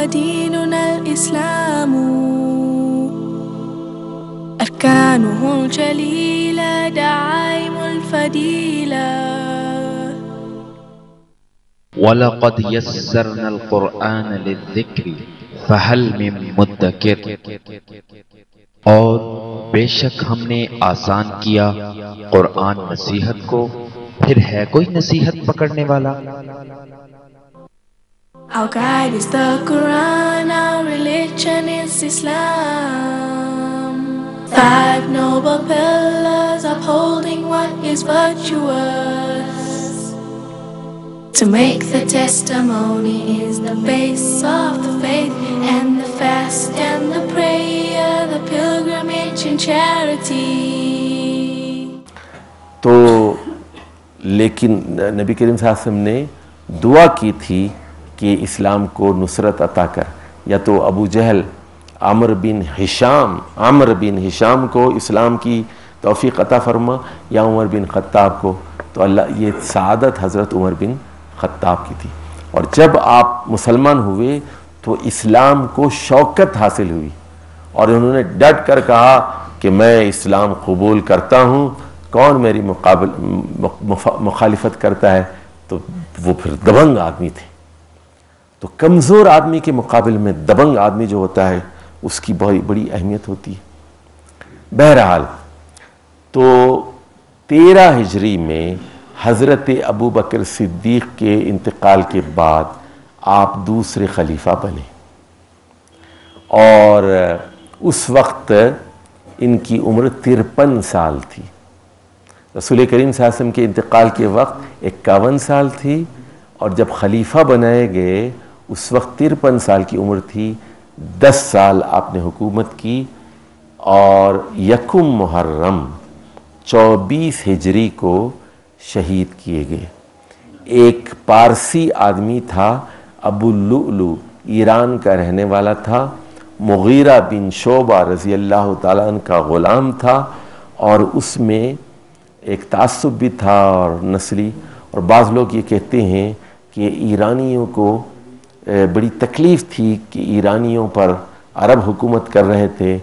وديننا الإسلام أركانه الجليلة دعائم الفضيلة وَلَقَدْ يَسَّرْنَا الْقُرْآنَ لِلذِّكْرِ فَهَلْ مِن مُدَّكِرٍ، اور بے شک ہم نے آسان کیا قرآن نصیحت کو، پھر ہے کوئی نصیحت پکڑنے والا؟ Our guide is the Quran, our religion is Islam. 5 noble pillars upholding what is virtuous. To make the testimony is the base of the faith, and the fast and the prayer, the pilgrimage and charity. تو لیکن نبی کریم صلی اللہ علیہ وسلم نے دعا کی تھی کہ اسلام کو نصرت عطا کر، یا تو ابو جہل عمر بن ہشام کو اسلام کی توفیق عطا فرما، یا عمر بن خطاب کو. تو اللہ یہ سعادت حضرت عمر بن خطاب کی تھی. اور جب آپ مسلمان ہوئے تو اسلام کو شوکت حاصل ہوئی، اور انہوں نے ڈٹ کر کہا کہ میں اسلام قبول کرتا ہوں، کون میری مخالفت کرتا ہے. تو وہ پھر دبنگ آدمی تھے. تو کمزور آدمی کے مقابل میں دبنگ آدمی جو ہوتا ہے اس کی بڑی اہمیت ہوتی ہے. بہرحال تو 13 ہجری میں حضرت ابو بکر صدیق کے انتقال کے بعد آپ دوسرے خلیفہ بنے، اور اس وقت ان کی عمر 53 سال تھی. رسول کریم صلی اللہ علیہ وسلم کے انتقال کے وقت 51 سال تھی، اور جب خلیفہ بنائے گئے اس وقت 53 سال کی عمر تھی. 10 سال آپ نے حکومت کی، اور 1 محرم 24 ہجری کو شہید کیے گئے. ایک پارسی آدمی تھا، ابو اللؤلؤ، ایران کا رہنے والا تھا، مغیرہ بن شعبہ رضی اللہ تعالیٰ عنہ کا غلام تھا، اور اس میں ایک تعصب بھی تھا اور نسلی. اور بعض لوگ یہ کہتے ہیں کہ ایرانیوں کو بڑی تکلیف تھی کہ ایرانیوں پر عرب حکومت کر رہے تھے،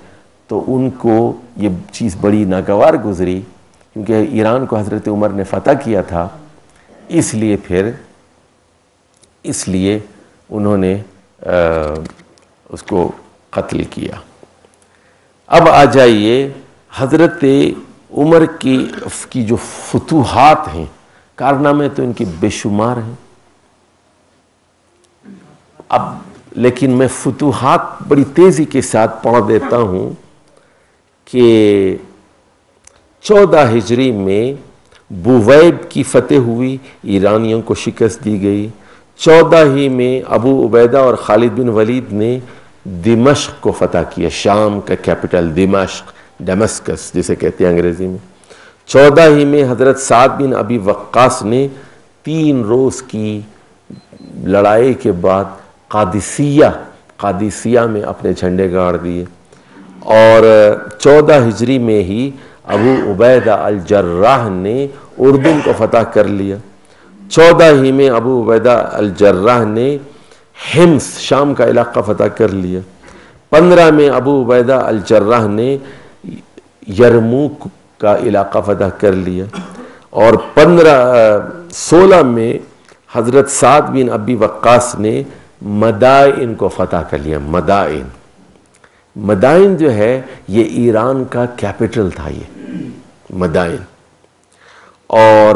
تو ان کو یہ چیز بڑی ناگوار گزری، کیونکہ ایران کو حضرت عمر نے فتح کیا تھا. اس لیے انہوں نے اس کو قتل کیا. اب آ جائیے حضرت عمر کی جو فتوحات ہیں، کارنامے تو ان کے بے شمار ہیں. اب لیکن میں فتوحات بڑی تیزی کے ساتھ پڑھ دیتا ہوں کہ 14 ہجری میں بویب کی فتح ہوئی، ایرانیوں کو شکست دی گئی. 14 ہی میں ابو عبیدہ اور خالد بن ولید نے دمشق کو فتح کیا، شام کا کیپٹل دمشق، ڈیمسکس جسے کہتے ہیں انگریزی میں. 14 ہی میں حضرت سعد بن ابی وقاص نے 3 روز کی لڑائی کے بعد قادسیہ میں اپنے جھنڈے گاڑ دیے. اور 14 ہجری میں ہی ابو عبیدہ الجراح نے اردن کو فتح کر لیا. 14 ہی میں ابو عبیدہ الجراح نے حمص شام کا علاقہ فتح کر لیا. 15 میں ابو عبیدہ الجراح نے یرموک کا علاقہ فتح کر لیا. اور 16 میں حضرت سعد بن ابی وقاص نے مدائن کو فتح کر لیا. مدائن جو ہے یہ ایران کا کیپٹل تھا، یہ مدائن. اور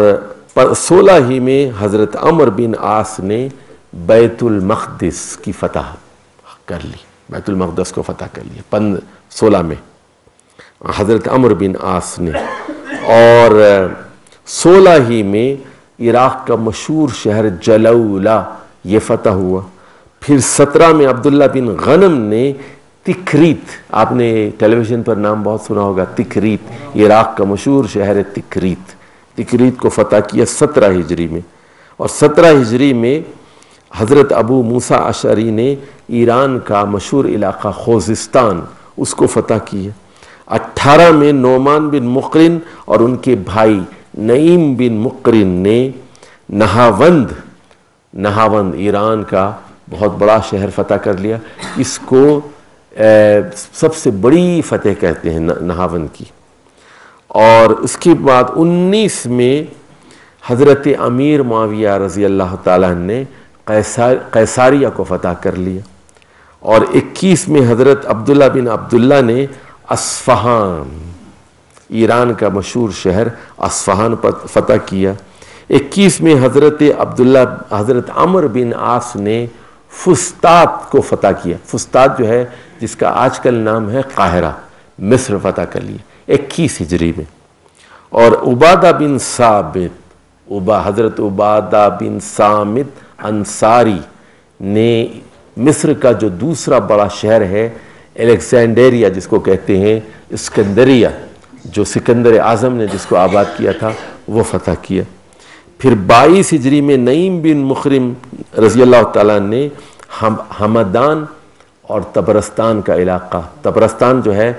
16 ہی میں حضرت عمر بن عاص نے بیت المقدس کی فتح کر لی، بیت المقدس کو فتح کر لیا 16 میں حضرت عمر بن عاص نے. اور 16 ہی میں عراق کا مشہور شہر جلولہ یہ فتح ہوا. پھر 17 میں عبداللہ بن غنم نے تکریت، آپ نے ٹیلی ویژن پر نام بہت سنا ہوگا، تکریت، عراق کا مشہور شہر ہے تکریت کو فتح کیا 17 ہجری میں. اور 17 ہجری میں حضرت ابو موسیٰ اشعری نے ایران کا مشہور علاقہ خوزستان اس کو فتح کیا. 18 میں نعمان بن مقرن اور ان کے بھائی نعیم بن مقرن نے نہاوند ایران کا بہت بڑا شہر فتح کر لیا. اس کو سب سے بڑی فتح کہتے ہیں نہاون کی. اور اس کے بعد 19 میں حضرت امیر معاویہ رضی اللہ تعالیٰ نے قیصاریہ کو فتح کر لیا. اور 21 میں حضرت عبداللہ بن عبداللہ نے اصفہان، ایران کا مشہور شہر اصفہان پر فتح کیا. 21 میں حضرت عمرو بن عاص نے فسطاط کو فتح کیا. فسطاط جو ہے جس کا آج کل نام ہے قاہرہ، مصر فتح کر لیا 21 ہجری میں. اور عبادہ بن ثابت، حضرت عبادہ بن صامت انصاری نے مصر کا جو دوسرا بڑا شہر ہے الیگزینڈریہ جس کو کہتے ہیں، اسکندریہ، جو سکندر اعظم نے جس کو آباد کیا تھا، وہ فتح کیا. پھر 22 ہجری میں نعیم بن مخرم رضی اللہ تعالیٰ نے ہمدان اور طبرستان کا علاقہ، طبرستان جو ہے،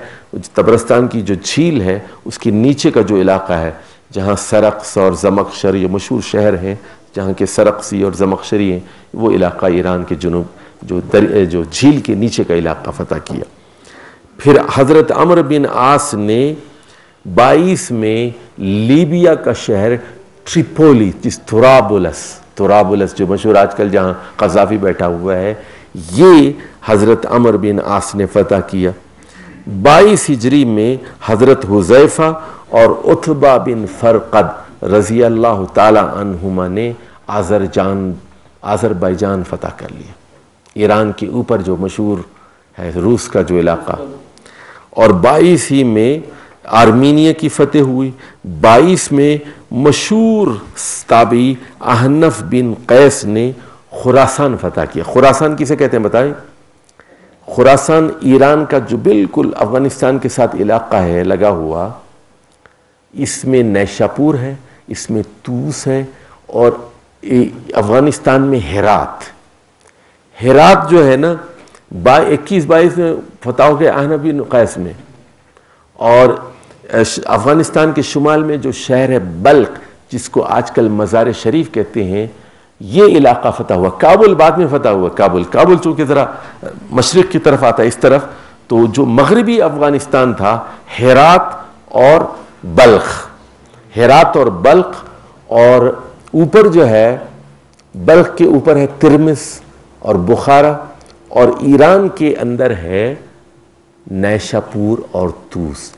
طبرستان کی جو جھیل ہے اس کے نیچے کا جو علاقہ ہے جہاں سرقس اور زمخشری یہ مشہور شہر ہیں، جہاں کے سرقسی اور زمخشری ہیں، وہ علاقہ ایران کے جنوب جو جھیل کے نیچے کا علاقہ فتح کیا. پھر حضرت عمرو بن عاص نے 22 میں لیبیا کا شہر ٹریپولی، جس طرابلس جو مشہور آج کل جہاں قذافی بیٹھا ہوا ہے، یہ حضرت عمرو بن عاص نے فتح کیا. 22 ہجری میں حضرت حذیفہ اور عتبہ بن فرقد رضی اللہ تعالی عنہما نے آذربائیجان فتح کر لیا، ایران کے اوپر جو مشہور ہے روس کا جو علاقہ. اور 22 ہی میں آرمینیا کی فتح ہوئی. 22 میں مشہور تابعی احنف بن قیس نے خراسان فتح کیا. خراسان کسے کہتے ہیں بتائیں؟ خراسان ایران کا جو بالکل افغانستان کے ساتھ علاقہ ہے لگا ہوا، اس میں نیشاپور ہے، اس میں توس ہے، اور افغانستان میں ہرات جو ہے نا 21-22 میں فتح ہو گیا احنف بن قیس میں. اور افغانستان کے شمال میں جو شہر ہے بلخ، جس کو آج کل مزار شریف کہتے ہیں، یہ علاقہ فتح ہوا. کابل بعد میں فتح ہوا. کابل چونکہ ذرا مشرق کی طرف آتا ہے اس طرف، تو جو مغربی افغانستان تھا ہرات اور بلخ، اور اوپر جو ہے بلخ کے اوپر ہے ترمس اور بخارا، اور ایران کے اندر ہے نیشاپور اور توس،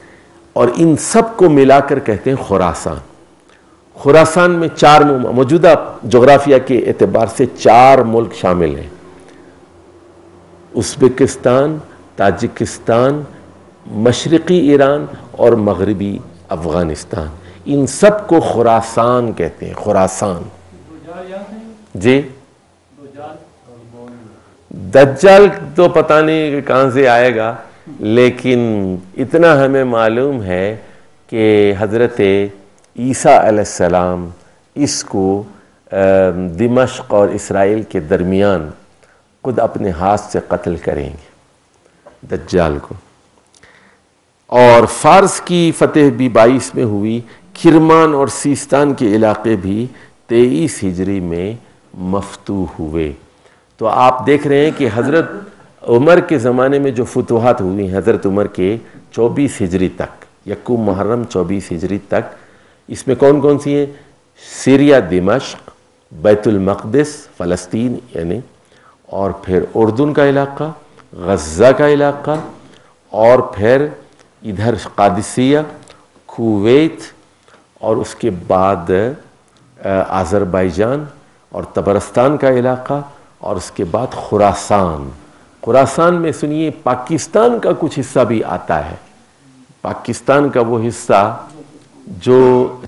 اور ان سب کو ملا کر کہتے ہیں خراسان. خراسان میں 4 موجودہ جغرافیہ کے اعتبار سے 4 ملک شامل ہیں: ازبکستان، تاجکستان، مشرقی ایران اور مغربی افغانستان. ان سب کو خراسان کہتے ہیں. خراسان جی. دجال تو پتہ نہیں کہاں سے آئے گا، لیکن اتنا ہمیں معلوم ہے کہ حضرت عیسیٰ علیہ السلام اس کو دمشق اور اسرائیل کے درمیان خود اپنے ہاتھ سے قتل کریں گے دجال کو. اور فارس کی فتح بھی 22 میں ہوئی. کرمان اور سیستان کے علاقے بھی 23 ہجری میں مفتوح ہوئے. تو آپ دیکھ رہے ہیں کہ حضرت عمر کے زمانے میں جو فتوحات ہوئی، حضرت عمر کے 24 ہجری تک، یکم محرم 24 ہجری تک، اس میں کون کون سی ہیں؟ سیریا، دمشق، بیت المقدس فلسطین یعنی، اور پھر اردن کا علاقہ، غزہ کا علاقہ، اور پھر ادھر قادسیہ، کویت، اور اس کے بعد آذربائیجان اور طبرستان کا علاقہ، اور اس کے بعد خراسان. خراسان میں سنیے پاکستان کا کچھ حصہ بھی آتا ہے. پاکستان کا وہ حصہ جو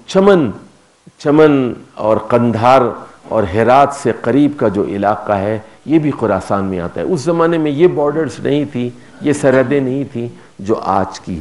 چمن اور قندھار اور ہرات سے قریب کا جو علاقہ ہے، یہ بھی خراسان میں آتا ہے. اس زمانے میں یہ بارڈرز نہیں تھی، یہ سرحدیں نہیں تھیں جو آج کی